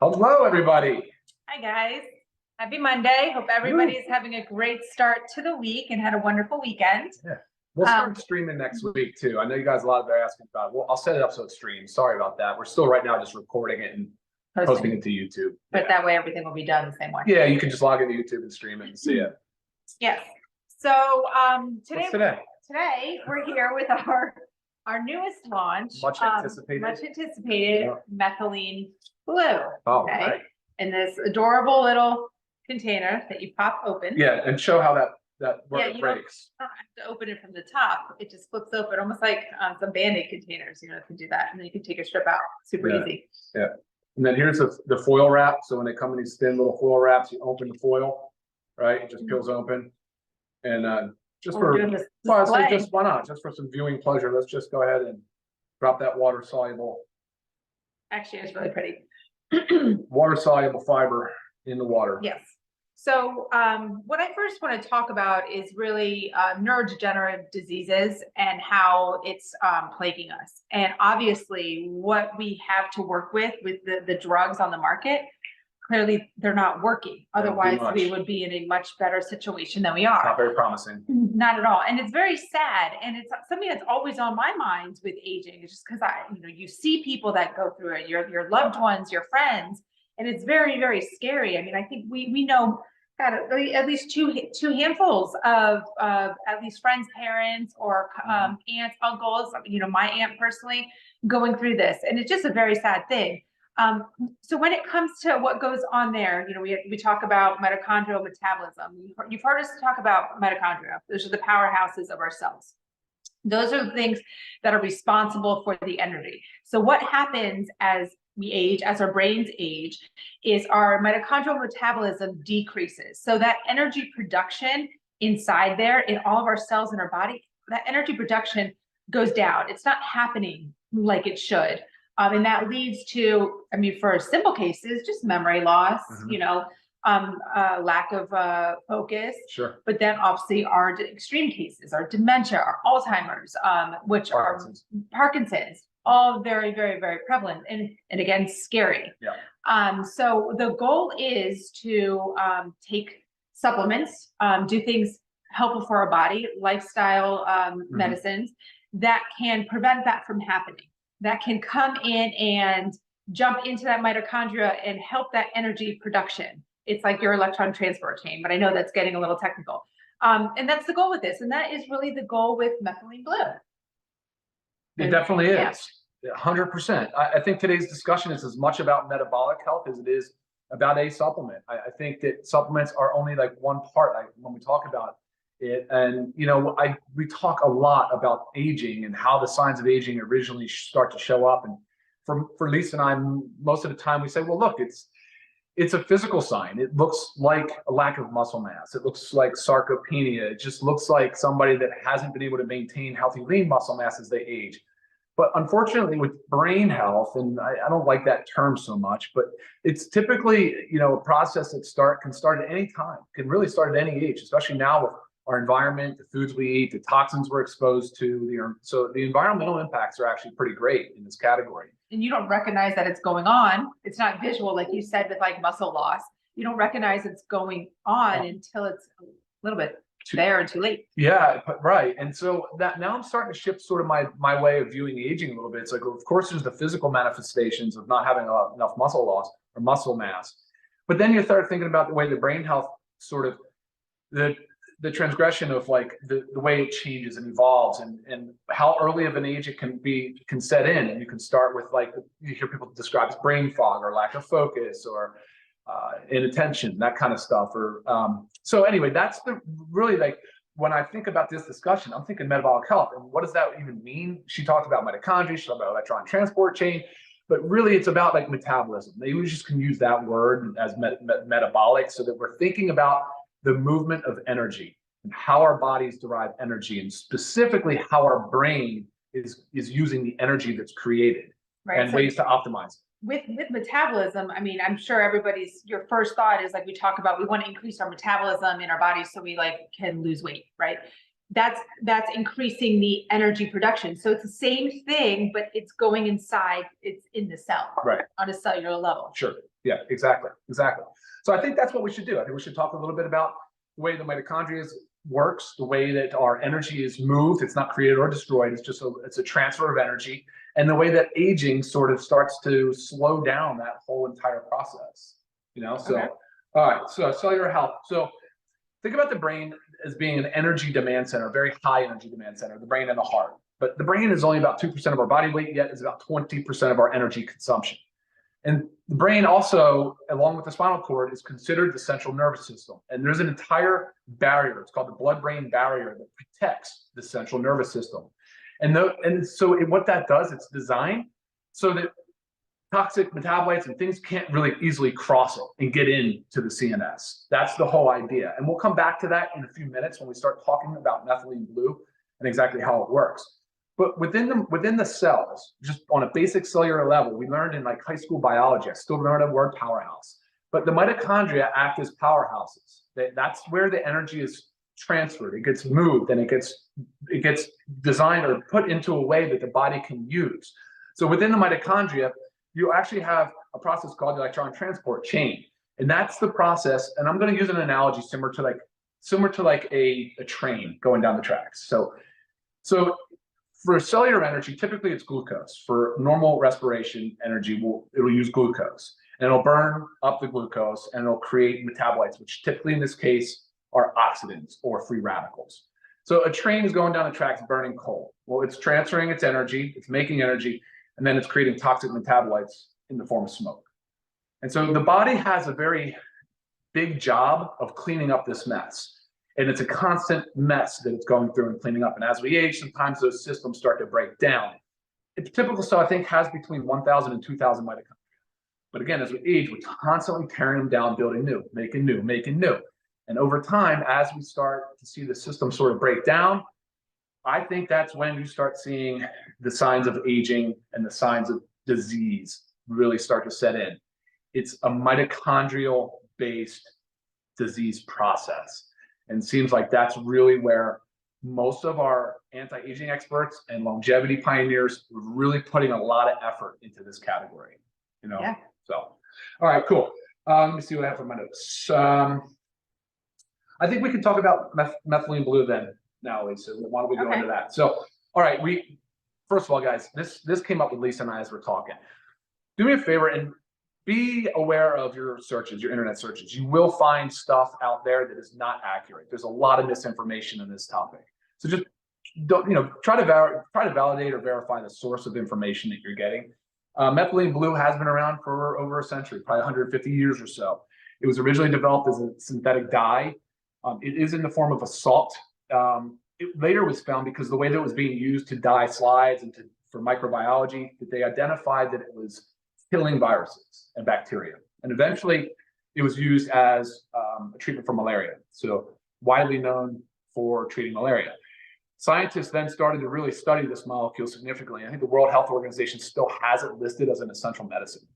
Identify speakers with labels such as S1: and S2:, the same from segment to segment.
S1: Hello, everybody.
S2: Hi, guys. Happy Monday. Hope everybody's having a great start to the week and had a wonderful weekend.
S1: Yeah. We'll start streaming next week, too. I know you guys a lot are asking about it. Well, I'll set it up so it streams. Sorry about that. We're still right now just recording it and posting it to YouTube.
S2: But that way everything will be done the same way.
S1: Yeah, you can just log into YouTube and stream it and see it.
S2: Yes. So
S1: today
S2: we're here with our newest launch.
S1: Much anticipated.
S2: Yeah. Methylene Blue.
S1: Oh, okay. Right.
S2: In this adorable little container that you pop open.
S1: Yeah, and show how that breaks.
S2: You don't have to open it from the top. It just flips open, almost like some Band-Aid containers. You can do that, and then you can take a strip out. Super easy.
S1: Yeah. And then here's the foil wrap. So when they come in these thin little foil wraps, you open the foil, right? It just peels open. And just for why not? Just for some viewing pleasure, let's just go ahead and drop that water soluble.
S2: Actually, it's really pretty.
S1: Water soluble fiber in the water.
S2: Yes. So what I first want to talk about is really neurodegenerative diseases and how it's plaguing us. And obviously what we have to work with the drugs on the market, clearly they're not working. Otherwise we would be in a much better situation than we are.
S1: Not very promising.
S2: Not at all. And it's very sad. And it's something that's always on my mind with aging. It's just because you see people that go through it, your loved ones, your friends, and it's very, very scary. I mean, I think we know at least two handfuls of at least friends, parents, or aunts, uncles, my aunt personally going through this. And it's just a very sad thing. So when it comes to what goes on there, we talk about mitochondrial metabolism. You've heard us talk about mitochondria. Those are the powerhouses of our cells. Those are the things that are responsible for the energy. So what happens as we age, as our brains age, is our mitochondrial metabolism decreases. So that energy production inside there in all of our cells in our body, that energy production goes down. It's not happening like it should. And that leads to, for simple cases, just memory loss, lack of focus. Sure. But then obviously our extreme cases, our dementia, our Alzheimer's, which Parkinson's. Are Parkinson's, all very, very, very prevalent and again, scary. Yeah. So the goal is to take supplements, do things helpful for our body, lifestyle medicines that can prevent that from happening. That can come in and jump into that mitochondria and help that energy production. It's like your electron transport chain, but I know that's getting a little technical. And that's the goal with this. And that is really the goal with Methylene Blue.
S1: It definitely is. 100%. I think today's discussion is as much about metabolic health as it is about a supplement. I think that supplements are only like one part when we talk about it. And, we talk a lot about aging and how the signs of aging originally start to show up. And for Lisa and I, most of the time we say, well, look, it's a physical sign. It looks like a lack of muscle mass. It looks like sarcopenia. It just looks like somebody that hasn't been able to maintain healthy lean muscle mass as they age. But unfortunately with brain health, and I don't like that term so much, but it's typically, a process that can start at any time, can really start at any age, especially now with our environment, the foods we eat, the toxins we're exposed to. So the environmental impacts are actually pretty great in this category.
S2: And you don't recognize that it's going on. It's not visual, like you said, with like muscle loss. You don't recognize it's going on until it's a little bit there and too late.
S1: Yeah, right. And so that now I'm starting to shift sort of my way of viewing aging a little bit. It's like, of course, there's the physical manifestations of not having enough muscle loss or muscle mass. But then you start thinking about the way the brain health sort of the transgression of like the way it changes and evolves and how early of an age it can set in. And you can start with like, you hear people describe as brain fog or lack of focus or inattention, that kind of stuff. So anyway, that's really like, when I think about this discussion, I'm thinking metabolic health. And what does that even mean? She talked about mitochondria, she talked about electron transport chain, but really it's about like metabolism. Maybe we just can use that word as metabolic, so that we're thinking about the movement of energy and how our bodies derive energy, and specifically how our brain is using the energy that's created, and ways to optimize.
S2: With metabolism, I'm sure your first thought is like, we talk about, we want to increase our metabolism in our bodies so we can lose weight, right? that's increasing the energy production. So it's the same thing, but it's going inside, it's in the cell,
S1: Right.
S2: on a cellular level.
S1: Sure. Yeah, exactly. Exactly. So I think that's what we should do. I think we should talk a little bit about the way the mitochondria works, the way that our energy is moved. It's not created or destroyed. It's a transfer of energy, and the way that aging sort of starts to slow down that whole entire process. So
S2: Okay.
S1: all right. So cellular health. So think about the brain as being an energy demand center, a very high energy demand center, the brain and the heart. But the brain is only about 2% of our body weight, yet is about 20% of our energy consumption. And the brain also, along with the spinal cord, is considered the central nervous system. And there's an entire barrier, it's called the blood-brain barrier, that protects the central nervous system. And so what that does, it's designed so that toxic metabolites and things can't really easily cross it and get into the CNS. That's the whole idea. And we'll come back to that in a few minutes when we start talking about methylene blue and exactly how it works. But within the cells, just on a basic cellular level, we learned in like high school biology, I still learned the word powerhouse, but the mitochondria act as powerhouses. That's where the energy is transferred. It gets moved and it gets designed or put into a way that the body can use. So within the mitochondria, you actually have a process called the electron transport chain. And that's the process. And I'm going to use an analogy similar to like a train going down the tracks. So for cellular energy, typically it's glucose. For normal respiration energy, it'll use glucose. And it'll burn up the glucose and it'll create metabolites, which typically in this case are oxidants or free radicals. So a train is going down the tracks burning coal. Well, it's transferring its energy, it's making energy, and then it's creating toxic metabolites in the form of smoke. And so the body has a very big job of cleaning up this mess. And it's a constant mess that it's going through and cleaning up. And as we age, sometimes those systems start to break down. A typical cell, I think, has between 1,000 and 2,000 mitochondria. But again, as we age, we're constantly tearing them down, building new, making new, making new. And over time, as we start to see the system sort of break down, I think that's when you start seeing the signs of aging and the signs of disease really start to set in. It's a mitochondrial-based disease process. And it seems like that's really where most of our anti-aging experts and longevity pioneers are really putting a lot of effort into this category.
S2: Yeah.
S1: So, all right, cool. Let me see what I have for my notes. I think we can talk about methylene blue then now, Lisa. Why don't we go into that? So, all right, first of all, guys, this came up with Lisa and I as we're talking. Do me a favor and be aware of your searches, your internet searches. You will find stuff out there that is not accurate. There's a lot of misinformation in this topic. So just don't, try to validate or verify the source of information that you're getting. Methylene blue has been around for over a century, probably 150 years or so. It was originally developed as a synthetic dye. It is in the form of a salt. It later was found, because the way that it was being used to dye slides and for microbiology, that they identified that it was killing viruses and bacteria. And eventually it was used as a treatment for malaria. So widely known for treating malaria. Scientists then started to really study this molecule significantly. I think the World Health Organization still has it listed as an essential medicine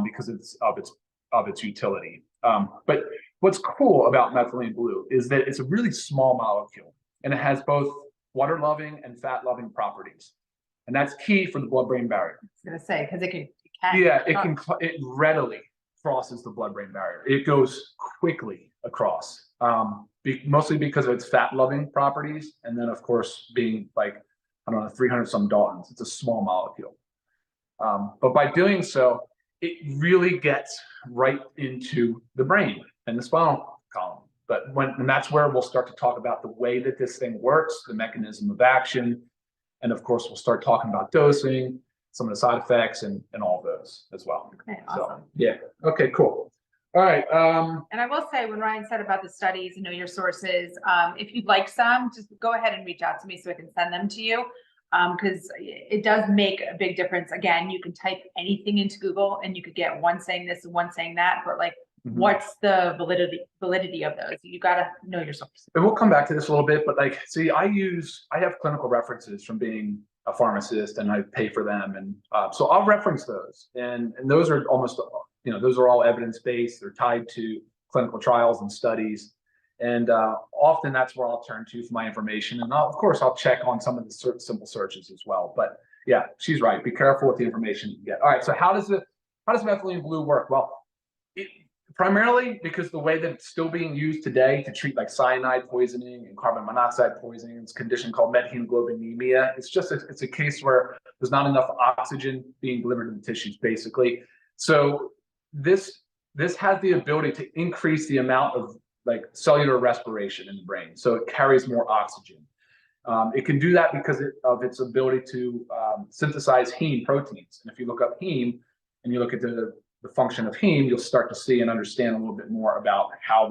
S1: because of its utility. But what's cool about methylene blue is that it's a really small molecule, and it has both water-loving and fat-loving properties. And that's key for the blood-brain barrier.
S2: I was gonna say, because it
S1: readily crosses the blood-brain barrier. It goes quickly across, mostly because of its fat-loving properties, and then of course being like, I don't know, 300 some Daltons. It's a small molecule, but by doing so, it really gets right into the brain and the spinal column. And that's where we'll start to talk about the way that this thing works, the mechanism of action, and of course we'll start talking about dosing, some of the side effects, and all of those as well.
S2: Okay, awesome.
S1: So, yeah. Okay, cool. All right.
S2: And I will say, when Ryan said about the studies, your sources, if you'd like some, just go ahead and reach out to me so I can send them to you. Because it does make a big difference. Again, you can type anything into Google and you could get one saying this and one saying that, but like, what's the validity of those? You got to know your sources.
S1: And we'll come back to this a little bit, but like, see, I have clinical references from being a pharmacist, and I pay for them. And so I'll reference those, and those are almost, those are all evidence-based. They're tied to clinical trials and studies. And often that's where I'll turn to for my information. And of course, I'll check on some of the simple searches as well. But yeah, she's right. Be careful with the information you get. All right. So how does methylene blue work? Well, primarily because the way that it's still being used today to treat like cyanide poisoning and carbon monoxide poisoning, it's a condition called methemoglobinemia. It's a case where there's not enough oxygen being delivered to the tissues, basically. So this has the ability to increase the amount of like cellular respiration in the brain, so it carries more oxygen. It can do that because of its ability to synthesize heme proteins. And if you look up heme and you look at the function of heme, you'll start to see and understand a little bit more about how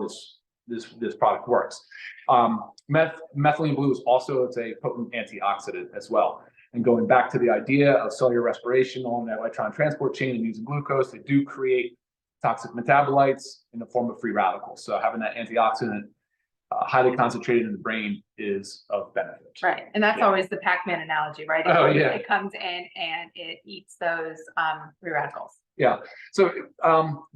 S1: this product works. Methylene blue is also a potent antioxidant as well. And going back to the idea of cellular respiration on that electron transport chain and using glucose, they do create toxic metabolites in the form of free radicals. So having that antioxidant highly concentrated in the brain is of benefit.
S2: Right. And that's always the Pac-Man analogy, right? It comes in and it eats those free radicals.
S1: Yeah. So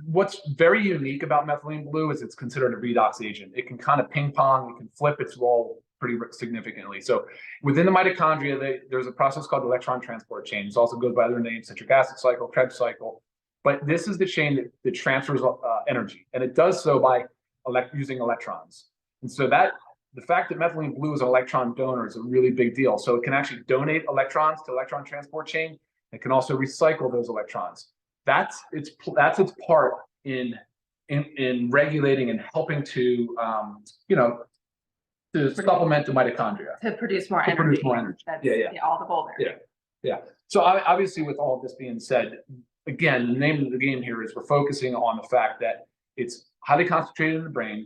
S1: what's very unique about methylene blue is it's considered a redox agent. It can kind of ping pong, it can flip its role pretty significantly. So within the mitochondria, there's a process called electron transport chain. It also goes by other names, citric acid cycle, Krebs cycle. But this is the chain that transfers energy, and it does so by using electrons. And so the fact that methylene blue is an electron donor is a really big deal. So it can actually donate electrons to electron transport chain. It can also recycle those electrons. That's its part in regulating and helping to to supplement the mitochondria
S2: to produce more energy. That's, all the bolder.
S1: Yeah. So obviously, with all of this being said, again, the name of the game here is we're focusing on the fact that it's highly concentrated in the brain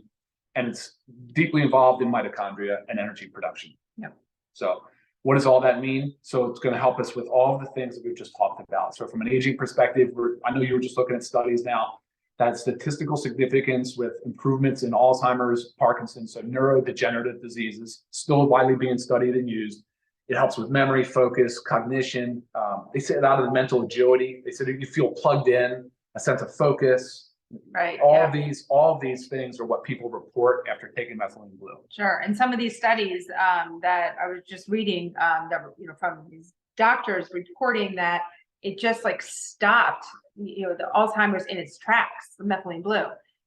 S1: and it's deeply involved in mitochondria and energy production.
S2: Yep.
S1: So what does all that mean? So it's going to help us with all of the things that we've just talked about. So from an aging perspective, I know you were just looking at studies now that statistical significance with improvements in Alzheimer's, Parkinson's, so neurodegenerative diseases, still widely being studied and used. It helps with memory, focus, cognition. They say it out of the mental agility. They said you feel plugged in, a sense of focus.
S2: Right.
S1: All of these things are what people report after taking methylene blue.
S2: Sure. And some of these studies that I was just reading that from these doctors reporting that it just like stopped the Alzheimer's in its tracks, the methylene blue.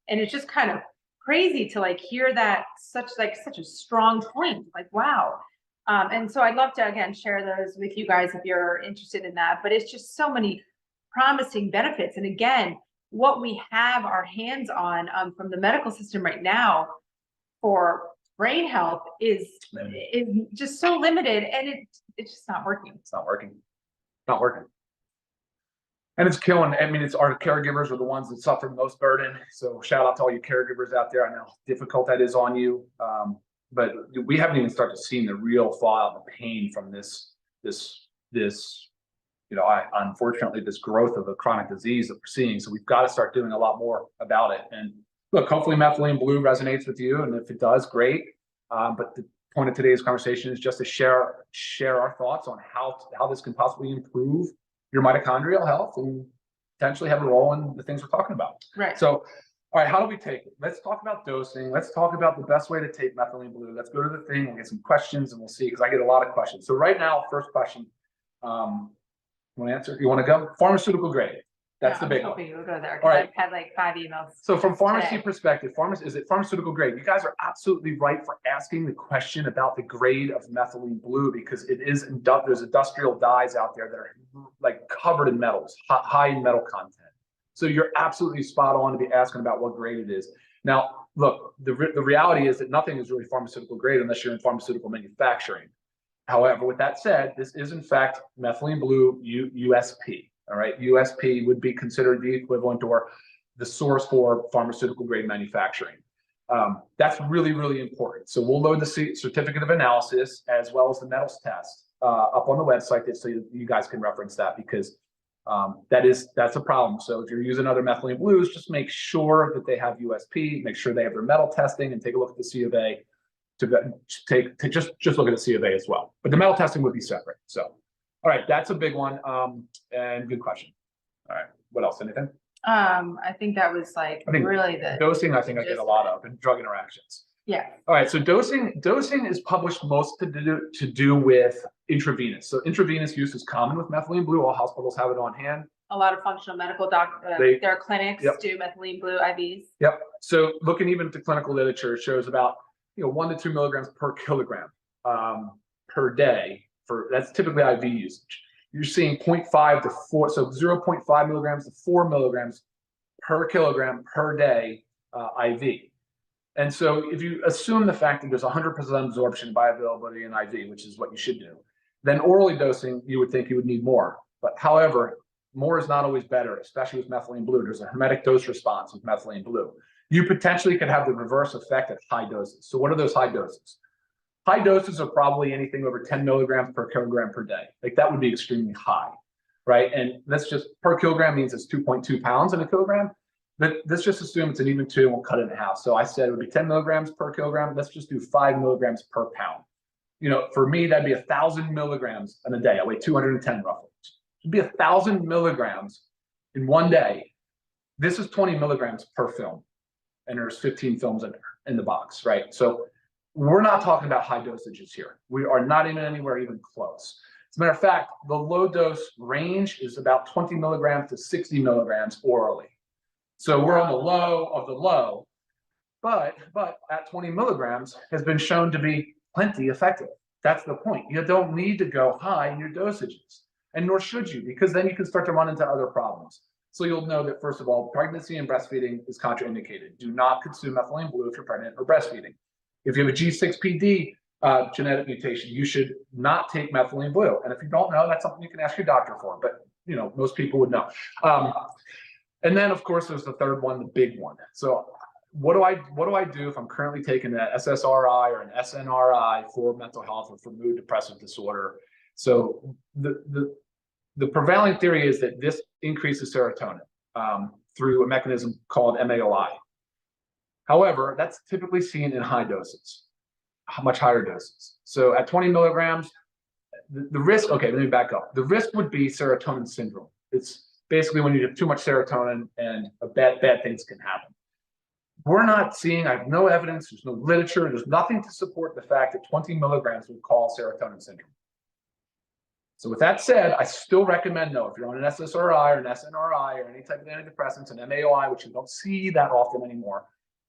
S2: And it's just kind of crazy to like hear that such a strong point. Like, wow. And so I'd love to, again, share those with you guys if you're interested in that. But it's just so many promising benefits. And again, what we have our hands on from the medical system right now for brain health is just so limited, and it's just not working.
S1: It's not working. Not working. And it's killing. I mean, it's our caregivers are the ones that suffer the most burden. So shout out to all you caregivers out there. I know how difficult that is on you. But we haven't even started seeing the real fallout, the pain from this, unfortunately, this growth of a chronic disease that we're seeing. So we've got to start doing a lot more about it. And look, hopefully methylene blue resonates with you. And if it does, great. But the point of today's conversation is just to share our thoughts on how this can possibly improve your mitochondrial health and potentially have a role in the things we're talking about.
S2: Right.
S1: So, all right, how do we take it? Let's talk about dosing. Let's talk about the best way to take methylene blue. Let's go to the thing. We'll get some questions and we'll see, because I get a lot of questions. So right now, first question, you want to answer? You want to go? Pharmaceutical grade. That's the big one.
S2: You will go there.
S1: All right.
S2: I've had like 5 emails.
S1: So from pharmacy perspective, is it pharmaceutical grade? You guys are absolutely right for asking the question about the grade of methylene blue, because there's industrial dyes out there that are like covered in metals, high in metal content. So you're absolutely spot on to be asking about what grade it is. Now, look, the reality is that nothing is really pharmaceutical grade unless you're in pharmaceutical manufacturing. However, with that said, this is in fact methylene blue USP. All right, USP would be considered the equivalent or the source for pharmaceutical grade manufacturing. That's really, really important. So we'll load the certificate of analysis as well as the metals test up on the website so you guys can reference that, because that's a problem. So if you're using other methylene blues, just make sure that they have USP, make sure they have their metal testing, and take a look at the C of A to just look at the C of A as well. But the metal testing would be separate. So. All right, that's a big one, and good question. All right, what else? Anything?
S2: I think that was really the
S1: dosing. I think I get a lot of, and drug interactions.
S2: Yeah.
S1: All right, so dosing is published most to do with intravenous. So intravenous use is common with methylene blue. All hospitals have it on hand.
S2: A lot of functional medical their clinics do methylene blue IVs.
S1: Yep. So looking even at the clinical literature shows about 1 to 2 milligrams per kilogram per day. That's typically IV usage. You're seeing 0.5 to 4, so 0.5 milligrams to 4 milligrams per kilogram per day IV. And so if you assume the fact that there's 100% absorption bioavailability in IV, which is what you should do, then orally dosing, you would think you would need more. But however, more is not always better, especially with methylene blue. There's a hermetic dose response with methylene blue. You potentially could have the reverse effect at high doses. So what are those high doses? High doses are probably anything over 10 milligrams per kilogram per day. Like that would be extremely high, right? And that's just per kilogram means it's 2.2 pounds in a kilogram. But let's just assume it's an even 2 and we'll cut it in half. So I said it would be 10 milligrams per kilogram. Let's just do 5 milligrams per pound. For me, that'd be 1,000 milligrams in a day. I weigh 210 roughly. It'd be 1,000 milligrams in one day. This is 20 milligrams per film. And there's 15 films in the box, right? So we're not talking about high dosages here. We are not even anywhere even close. As a matter of fact, the low dose range is about 20 milligrams to 60 milligrams orally. So we're on the low of the low, but at 20 milligrams has been shown to be plenty effective. That's the point. You don't need to go high in your dosages, and nor should you, because then you can start to run into other problems. So you'll know that, first of all, pregnancy and breastfeeding is contraindicated. Do not consume methylene blue if you're pregnant or breastfeeding. If you have a G6PD genetic mutation, you should not take methylene blue. And if you don't know, that's something you can ask your doctor for, but most people would know. And then, of course, there's the third one, the big one. So what do I do if I'm currently taking an SSRI or an SNRI for mental health or for mood depressive disorder? So the prevailing theory is that this increases serotonin through a mechanism called MAOI. However, that's typically seen in high doses, much higher doses. So at 20 milligrams, the risk, okay, let me back up. The risk would be serotonin syndrome. It's basically when you have too much serotonin and bad things can happen. We're not seeing, I have no evidence, there's no literature, there's nothing to support the fact that 20 milligrams would cause serotonin syndrome. So with that said, I still recommend, no, if you're on an SSRI or an SNRI or any type of antidepressants, an MAOI, which you don't see that often anymore,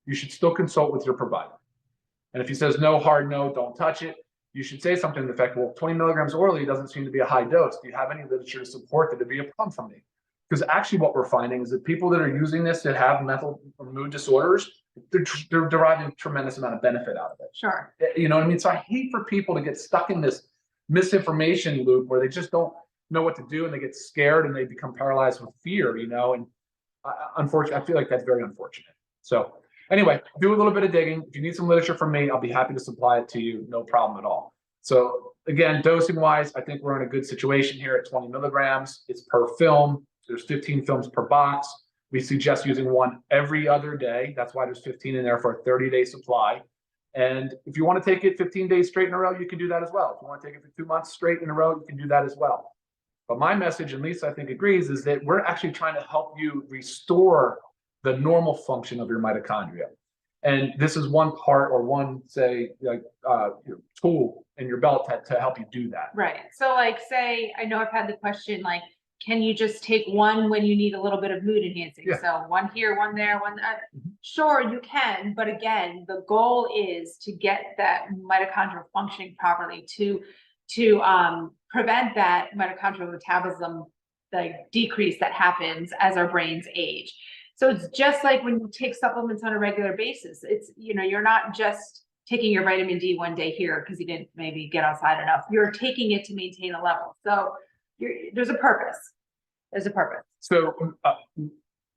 S1: you should still consult with your provider. And if he says no, hard no, don't touch it, you should say something to the effect, well, 20 milligrams orally doesn't seem to be a high dose. Do you have any literature to support that it'd be a problem for me? Because actually what we're finding is that people that are using this that have mental or mood disorders, they're deriving a tremendous amount of benefit out of it.
S2: Sure.
S1: You know what I mean? So I hate for people to get stuck in this misinformation loop where they just don't know what to do and they get scared and they become paralyzed with fear, and unfortunately, I feel like that's very unfortunate. So anyway, do a little bit of digging. If you need some literature from me, I'll be happy to supply it to you. No problem at all. So again, dosing wise, I think we're in a good situation here at 20 milligrams. It's per film. There's 15 films per box. We suggest using one every other day. That's why there's 15 in there for a 30-day supply. And if you want to take it 15 days straight in a row, you can do that as well. If you want to take it for 2 months straight in a row, you can do that as well. But my message, and Lisa, I think, agrees, is that we're actually trying to help you restore the normal function of your mitochondria. And this is one part or one, say, tool in your belt to help you do that.
S2: Right. So say, I know I've had the question, can you just take one when you need a little bit of mood enhancing? Yeah. So one here, one there, one there. Mm-hmm. Sure, you can. But again, the goal is to get that mitochondrial functioning properly to prevent that mitochondrial metabolism, the decrease that happens as our brains age. So it's just like when you take supplements on a regular basis. It's, you're not just taking your vitamin D one day here because you didn't maybe get outside enough. You're taking it to maintain a level. So there's a purpose. There's a purpose.
S1: So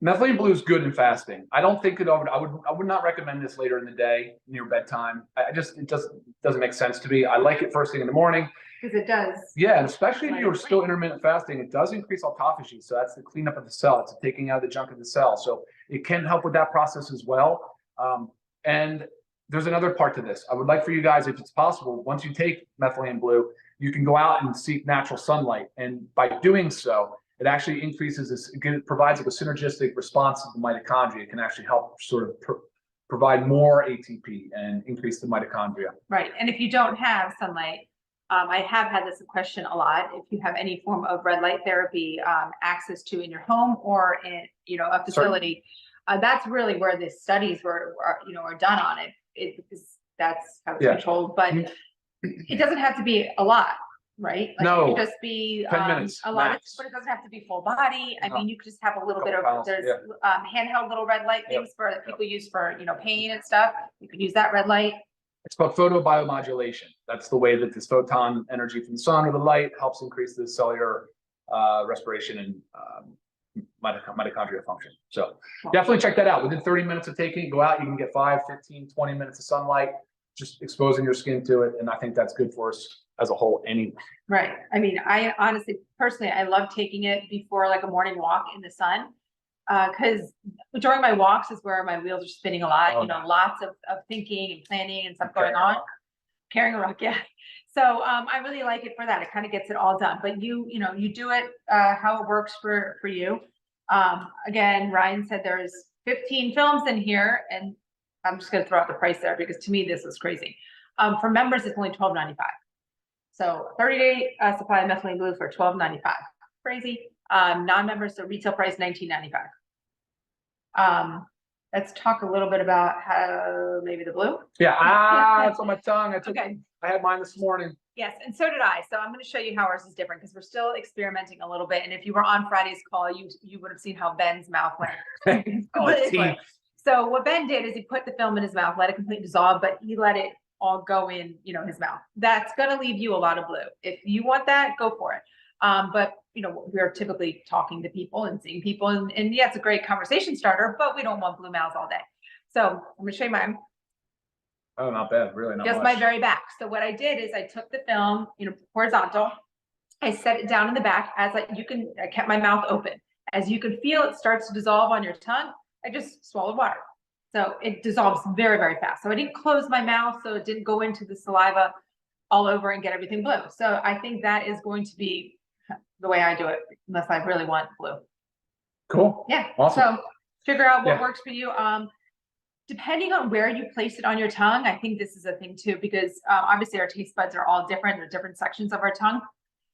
S1: methylene blue is good in fasting. I don't think I would not recommend this later in the day near bedtime. It doesn't make sense to me. I like it first thing in the morning.
S2: Because it does.
S1: Yeah, and especially if you're still intermittent fasting, it does increase autophagy. So that's the cleanup of the cell. It's taking out the junk of the cell. So it can help with that process as well. And there's another part to this. I would like for you guys, if it's possible, once you take methylene blue, you can go out and seek natural sunlight. And by doing so, it actually increases this, it provides a synergistic response to the mitochondria. It can actually help sort of provide more ATP and increase the mitochondria.
S2: Right. And if you don't have sunlight, I have had this question a lot. If you have any form of red light therapy access to in your home or in, a facility, that's really where the studies are done on it. Because that's how it's controlled, but it doesn't have to be a lot, right? Like
S1: No,
S2: it could just be
S1: 10 minutes,
S2: a lot,
S1: max.
S2: but it doesn't have to be full body. I mean, you could just have a little bit of,
S1: Pounds,
S2: there's handheld little red light things for that people use for, pain and stuff. You could use that red light.
S1: It's called photobiomodulation. That's the way that this photon energy from the sun or the light helps increase the cellular respiration and mitochondrial function. So definitely check that out. Within 30 minutes of taking it, go out, you can get 5, 15, 20 minutes of sunlight, just exposing your skin to it. And I think that's good for us as a whole anyway.
S2: Right. I mean, I honestly, personally, I love taking it before like a morning walk in the sun. Because during my walks is where my wheels are spinning a lot, lots of thinking and planning and stuff going on. Carrying a rock, yeah. So I really like it for that. It kind of gets it all done. But you do it how it works for you. Again, Ryan said there's 15 films in here, and I'm just going to throw out the price there because to me this is crazy. For members, it's only $12.95. So 30-day supply of methylene blue for $12.95. Crazy. Non-members, the retail price $19.95. Let's talk a little bit about how maybe the blue.
S1: Yeah, it's on my tongue. I had mine this morning.
S2: Yes, and so did I. So I'm going to show you how ours is different because we're still experimenting a little bit. And if you were on Friday's call, you would have seen how Ben's mouth went. So what Ben did is he put the film in his mouth, let it completely dissolve, but he let it all go in, his mouth. That's going to leave you a lot of blue. If you want that, go for it. But we're typically talking to people and seeing people, and yeah, it's a great conversation starter, but we don't want blue mouths all day. So I'm going to show you mine.
S1: Oh, not bad, really not.
S2: Just my very back. So what I did is I took the film, horizontal. I set it down in the back I kept my mouth open. As you can feel, it starts to dissolve on your tongue. I just swallowed water. So it dissolves very, very fast. So I didn't close my mouth, so it didn't go into the saliva all over and get everything blue. So I think that is going to be the way I do it, unless I really want blue.
S1: Cool.
S2: Yeah.
S1: Awesome.
S2: So figure out what works for you. Depending on where you place it on your tongue, I think this is a thing too, because obviously our taste buds are all different. There are different sections of our tongue.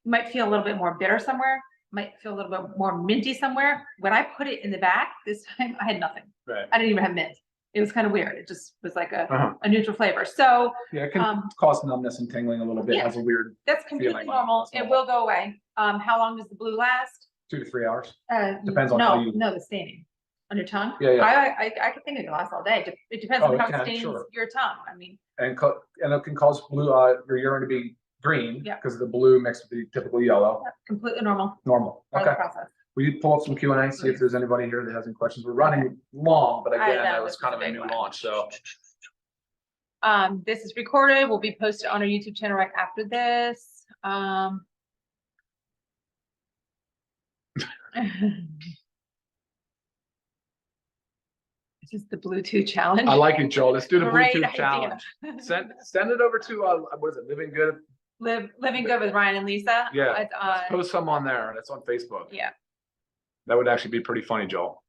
S2: You might feel a little bit more bitter somewhere, might feel a little bit more minty somewhere. When I put it in the back this time, I had nothing.
S1: Right.
S2: I didn't even have mint. It was kind of weird. It just was like a neutral flavor. So
S1: yeah, it can cause numbness and tingling a little bit. Has a weird.
S2: That's completely normal. It will go away. How long does the blue last?
S1: 2 to 3 hours. Depends on how you.
S2: No, the staining on your tongue.
S1: Yeah.
S2: I could think it can last all day. It depends on how it stains your tongue. I mean. And
S1: it can cause blue your urine to be green because of the blue mixed with the typical yellow.
S2: Completely normal.
S1: Normal. Okay. Will you pull up some Q&A, see if there's anybody here that has any questions? We're running long, but again, that was kind of a new launch, so.
S2: This is recorded, will be posted on our YouTube channel right after this. This is the Bluetooth challenge.
S1: I like it, Joel. Let's do the
S2: Great
S1: Bluetooth
S2: idea.
S1: challenge. Send it over to, what is it, Living Good?
S2: Living Good with Ryan and Lisa.
S1: Yeah, let's post some on there. That's on Facebook.
S2: Yeah.
S1: That would actually be pretty funny, Joel.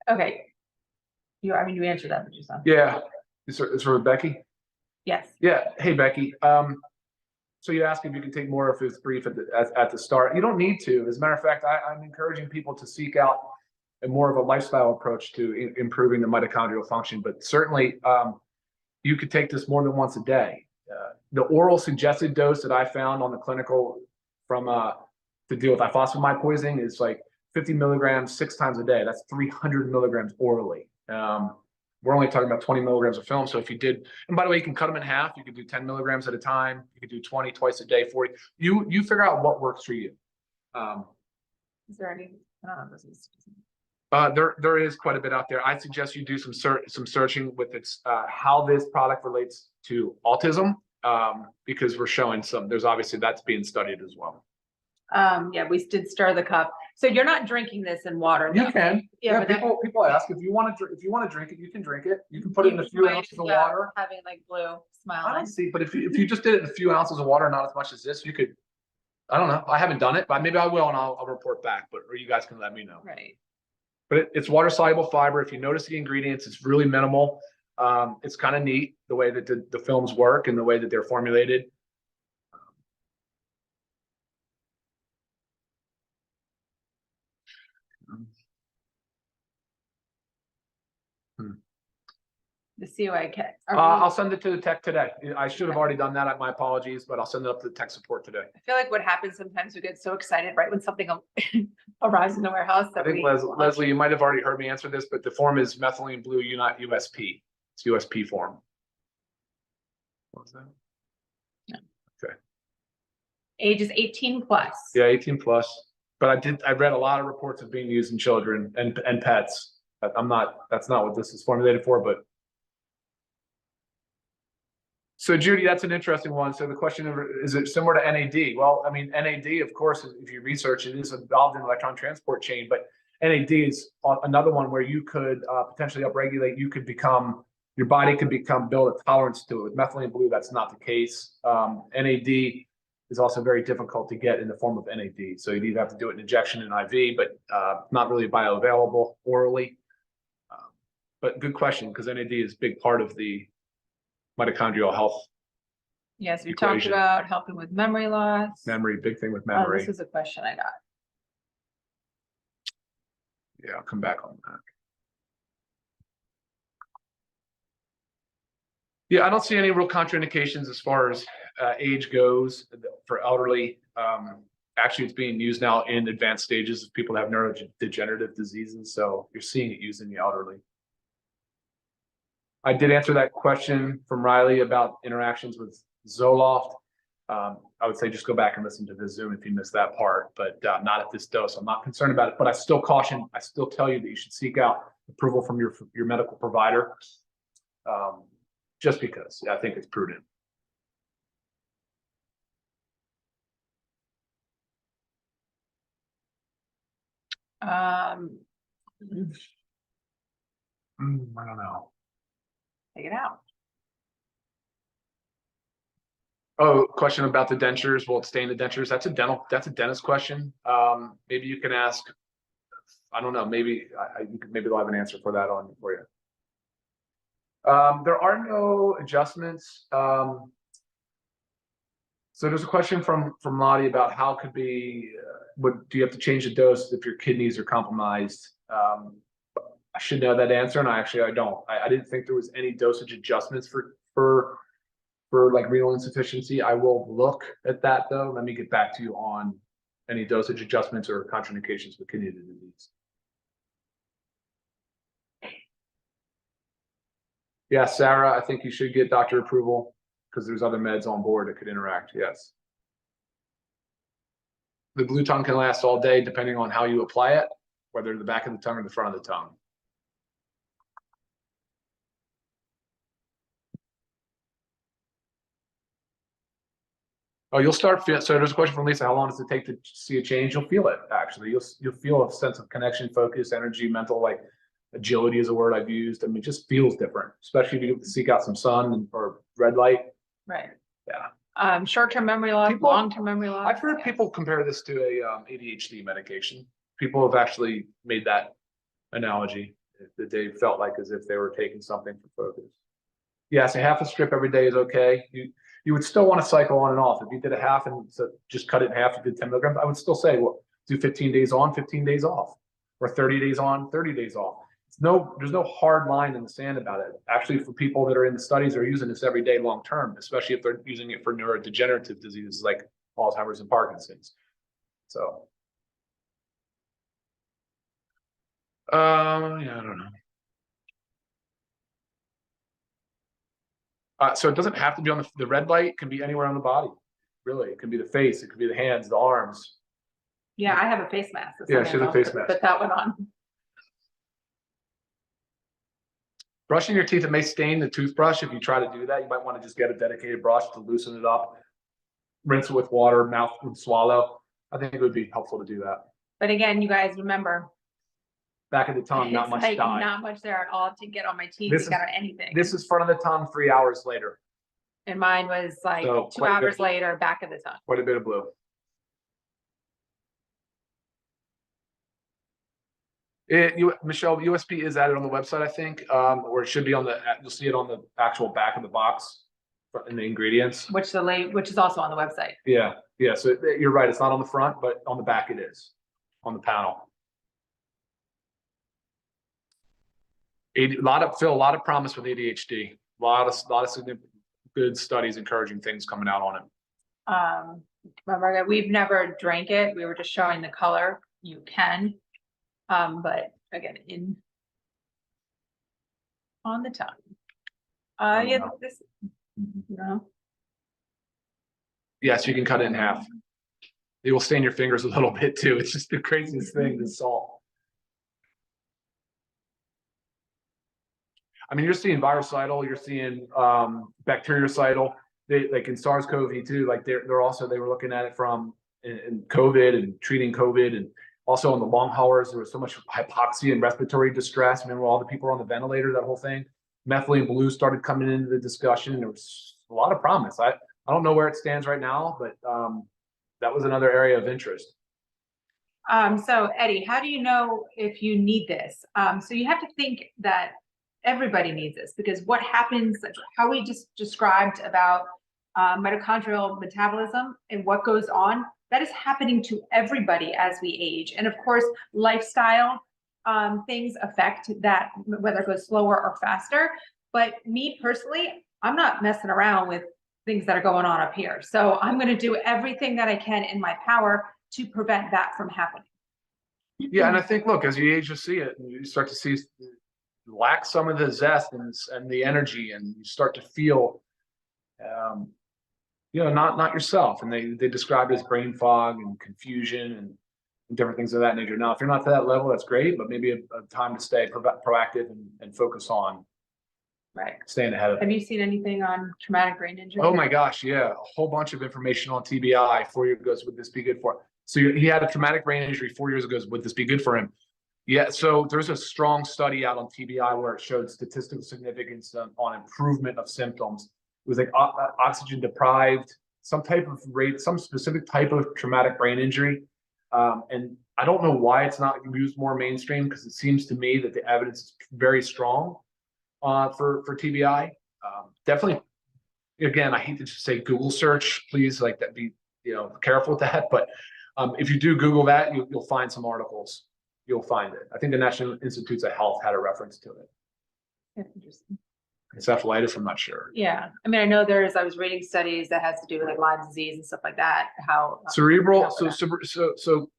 S2: Okay. You answered that, but you said.
S1: Yeah. It's for Becky?
S2: Yes.
S1: Yeah. Hey, Becky. So you asked if you can take more if it's brief at the start. You don't need to. As a matter of fact, I'm encouraging people to seek out a more of a lifestyle approach to improving the mitochondrial function. But certainly, you could take this more than once a day. The oral suggested dose that I found on the clinical to deal with ifosfamide poisoning is like 50 milligrams 6 times a day. That's 300 milligrams orally. We're only talking about 20 milligrams of film. So if you did, and by the way, you can cut them in half. You could do 10 milligrams at a time. You could do 20 twice a day, 40. You figure out what works for you.
S2: Is there any? I don't know.
S1: There is quite a bit out there. I suggest you do some searching with how this product relates to autism, because we're showing there's obviously that's being studied as well.
S2: Yeah, we did stir the cup. So you're not drinking this in water.
S1: You can. Yeah, people ask if you want to drink it, you can drink it. You can put it in a few ounces of water.
S2: Having like blue smile.
S1: I don't see, but if you just did it in a few ounces of water, not as much as this, you could I don't know. I haven't done it, but maybe I will, and I'll report back. But or you guys can let me know.
S2: Right.
S1: But it's water soluble fiber. If you notice the ingredients, it's really minimal. It's kind of neat the way that the films work and the way that they're formulated.
S2: The COA kit.
S1: I'll send it to the tech today. I should have already done that. My apologies, but I'll send it up to the tech support today.
S2: I feel like what happens sometimes we get so excited right when something arrives in the warehouse
S1: I
S2: that
S1: think Leslie, you might have already heard me answer this, but the form is methylene blue USP. It's USP form. What's that?
S2: No.
S1: Okay.
S2: Age is 18 plus.
S1: Yeah, 18 plus. But I read a lot of reports of being used in children and pets. That's not what this is formulated for, but. So Judy, that's an interesting one. So the question is it similar to NAD? Well, I mean, NAD, of course, if you research, it is involved in the electron transport chain, but NAD is another one where you could potentially upregulate. Your body could build a tolerance to it. With methylene blue, that's not the case. NAD is also very difficult to get in the form of NAD. So you'd either have to do it in injection and IV, but not really bioavailable orally. But good question, because NAD is a big part of the mitochondrial health.
S2: Yes, we talked about helping with memory loss.
S1: Memory, big thing with memory.
S2: This is a question I got.
S1: Yeah, I'll come back on that. Yeah, I don't see any real contraindications as far as age goes for elderly. Actually, it's being used now in advanced stages of people that have neurodegenerative diseases. So you're seeing it used in the elderly. I did answer that question from Riley about interactions with Zoloft. I would say just go back and listen to the Zoom if you missed that part, but not at this dose. I'm not concerned about it, but I still tell you that you should seek out approval from your medical provider, just because I think it's prudent.
S2: I
S1: don't know.
S2: Take it out.
S1: Oh, question about the dentures. Will it stay in the dentures? That's a dentist question. Maybe you can ask. I don't know. Maybe they'll have an answer for that for you. There are no adjustments. So there's a question from Lottie about how could be. Do you have to change the dose if your kidneys are compromised? I should know that answer, and I don't. I didn't think there was any dosage adjustments for like renal insufficiency. I will look at that though. Let me get back to you on any dosage adjustments or contraindications with kidney disease. Yeah, Sarah, I think you should get doctor approval because there's other meds on board that could interact. Yes. The blue tongue can last all day depending on how you apply it, whether the back of the tongue or the front of the tongue. Oh, you'll start feel. So there's a question from Lisa. How long does it take to see a change? You'll feel it actually. You'll feel a sense of connection, focus, energy, mental, like agility is a word I've used. I mean, it just feels different, especially if you seek out some sun or red light.
S2: Right.
S1: Yeah.
S2: Short-term memory loss, long-term memory loss.
S1: I've heard people compare this to a ADHD medication. People have actually made that analogy that they felt like as if they were taking something for focus. Yes, a half a strip every day is okay. You would still want to cycle on and off. If you did a half and so just cut it in half, you did 10 milligrams, I would still say, well, do 15 days on, 15 days off, or 30 days on, 30 days off. There's no hard line in the sand about it. Actually, for people that are in the studies are using this every day long term, especially if they're using it for neurodegenerative diseases like Alzheimer's and Parkinson's. So, yeah, I don't know. So it doesn't have to be on the red light. Can be anywhere on the body. Really, it can be the face. It could be the hands, the arms.
S2: Yeah, I have a face mask.
S1: Yeah, she has a face mask.
S2: Put that one on.
S1: Brushing your teeth, it may stain the toothbrush. If you try to do that, you might want to just get a dedicated brush to loosen it up. Rinse it with water, mouth would swallow. I think it would be helpful to do that.
S2: But again, you guys remember.
S1: Back of the tongue, not much dye.
S2: Not much there at all to get on my teeth, to get on anything.
S1: This is front of the tongue 3 hours later.
S2: And mine was like
S1: So
S2: 2 hours later, back of the tongue.
S1: Quite a bit of blue. Michelle, USP is added on the website, I think, or it should be on the, you'll see it on the actual back of the box in the ingredients.
S2: Which is also on the website.
S1: Yeah. So you're right. It's not on the front, but on the back it is on the panel. A lot of promise with ADHD. A lot of significant good studies encouraging things coming out on it.
S2: Remember, we've never drank it. We were just showing the color. You can, but again, on the tongue. Yeah, this, no.
S1: Yes, you can cut it in half. It will stain your fingers a little bit too. It's just the craziest thing, the salt. I mean, you're seeing virucidal, you're seeing bactericidal. Like in SARS-CoV-2, like they were looking at it from in COVID and treating COVID, and also on the long haulers, there was so much hypoxia and respiratory distress. Remember all the people on the ventilator, that whole thing. Methylene blue started coming into the discussion. There was a lot of promise. I don't know where it stands right now, but that was another area of interest.
S2: So Eddie, how do you know if you need this? So you have to think that everybody needs this, because what happens, how we just described about mitochondrial metabolism and what goes on, that is happening to everybody as we age. And of course, lifestyle things affect that, whether it goes slower or faster. But me personally, I'm not messing around with things that are going on up here. So I'm going to do everything that I can in my power to prevent that from happening.
S1: Yeah, and I think, look, as you age, you see it, and you start to see lack some of the zest and the energy, and you start to feel not yourself. And they describe it as brain fog and confusion and different things of that nature. Now, if you're not to that level, that's great, but maybe a time to stay proactive and focus on staying ahead of it.
S2: Have you seen anything on traumatic brain injury?
S1: Oh my gosh, yeah, a whole bunch of information on TBI. 4 years ago, would this be good for him? So he had a traumatic brain injury 4 years ago. Would this be good for him? Yeah, so there's a strong study out on TBI where it showed statistical significance on improvement of symptoms. It was like oxygen deprived, some specific type of traumatic brain injury. And I don't know why it's not used more mainstream, because it seems to me that the evidence is very strong for TBI. Definitely, again, I hate to just say Google search, please, like that, be careful with that. But if you do Google that, you'll find some articles. You'll find it. I think the National Institutes of Health had a reference to it.
S2: That's interesting.
S1: Encephalitis, I'm not sure.
S2: Yeah, I mean, I know I was reading studies that has to do with like Lyme disease and stuff like that. How
S1: cerebral. So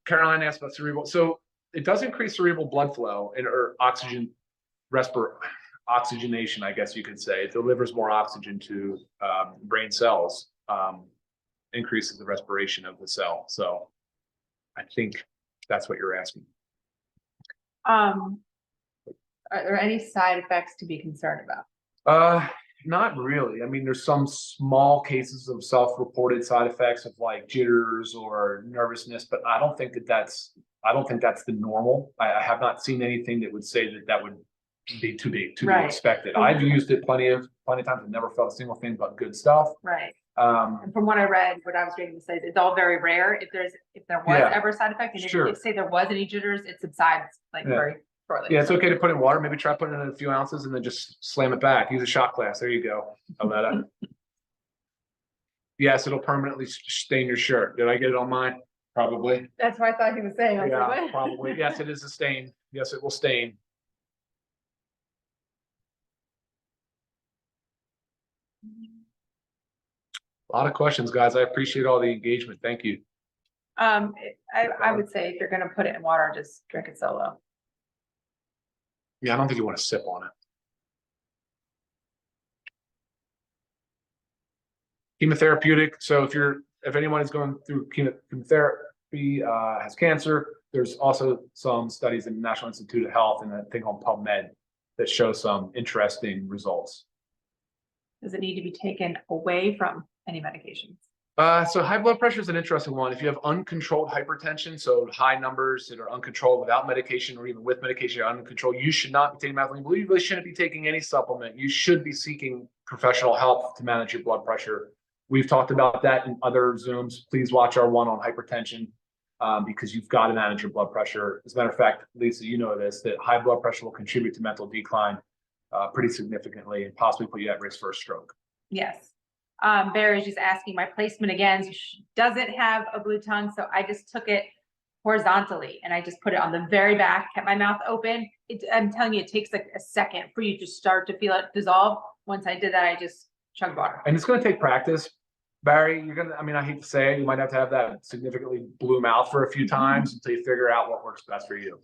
S1: Caroline asked about cerebral. So it does increase cerebral blood flow or oxygenation, I guess you could say. It delivers more oxygen to brain cells, increases the respiration of the cell. So I think that's what you're asking.
S2: Are there any side effects to be concerned about?
S1: Not really. I mean, there's some small cases of self-reported side effects of like jitters or nervousness, but I don't think that's the normal. I have not seen anything that would say that would be to be expected. I've used it plenty of times and never felt a single thing but good stuff.
S2: Right. And from what I read, what I was reading to say, it's all very rare. If there was ever a side effect, and if say there was any jitters, it subsides very shortly.
S1: Yeah, it's okay to put in water. Maybe try putting in a few ounces and then just slam it back. Use a shot glass. There you go, Aletta. Yes, it'll permanently stain your shirt. Did I get it on mine? Probably.
S2: That's what I thought he was saying.
S1: Probably. Yes, it is a stain. Yes, it will stain. A lot of questions, guys. I appreciate all the engagement. Thank you.
S2: I would say if you're going to put it in water, just drink it solo.
S1: Yeah, I don't think you want to sip on it. Chemotherapeutic. So if anyone is going through chemotherapy, has cancer, there's also some studies in the National Institute of Health and a thing called PubMed that show some interesting results.
S2: Does it need to be taken away from any medications?
S1: So high blood pressure is an interesting one. If you have uncontrolled hypertension, so high numbers that are uncontrolled without medication or even with medication you're uncontrolled, you should not be taking methylene blue. You really shouldn't be taking any supplement. You should be seeking professional help to manage your blood pressure. We've talked about that in other Zooms. Please watch our one on hypertension. because you've got to manage your blood pressure. As a matter of fact, Lisa, you know this, that high blood pressure will contribute to mental decline pretty significantly and possibly put you at risk for a stroke.
S2: Yes. Barry's just asking my placement again. So she doesn't have a blue tongue, so I just took it horizontally and I just put it on the very back, kept my mouth open. I'm telling you, it takes like a second for you to start to feel it dissolve. Once I did that, I just chugged water.
S1: And it's going to take practice, Barry. You're gonna, I mean, I hate to say it, you might have to have that significantly blue mouth for a few times until you figure out what works best for you.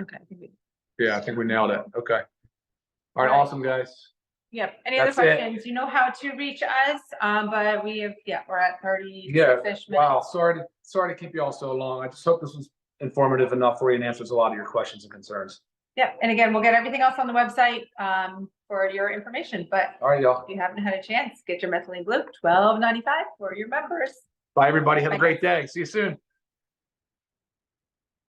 S2: Okay.
S1: Yeah, I think we nailed it. Okay. All right,
S2: All right.
S1: awesome, guys.
S2: Yep. Any other
S1: That's it.
S2: questions? You know how to reach us. But we have, we're at 30
S1: Yeah.
S2: minutes.
S1: Wow. Sorry to keep you all so long. I just hope this was informative enough for you and answers a lot of your questions and concerns.
S2: Yep. And again, we'll get everything else on the website for your information. But
S1: All right, y'all.
S2: if you haven't had a chance, get your Methylene Blue, $12.95 for your members.
S1: Bye, everybody. Have a
S2: Bye.
S1: great day. See you soon.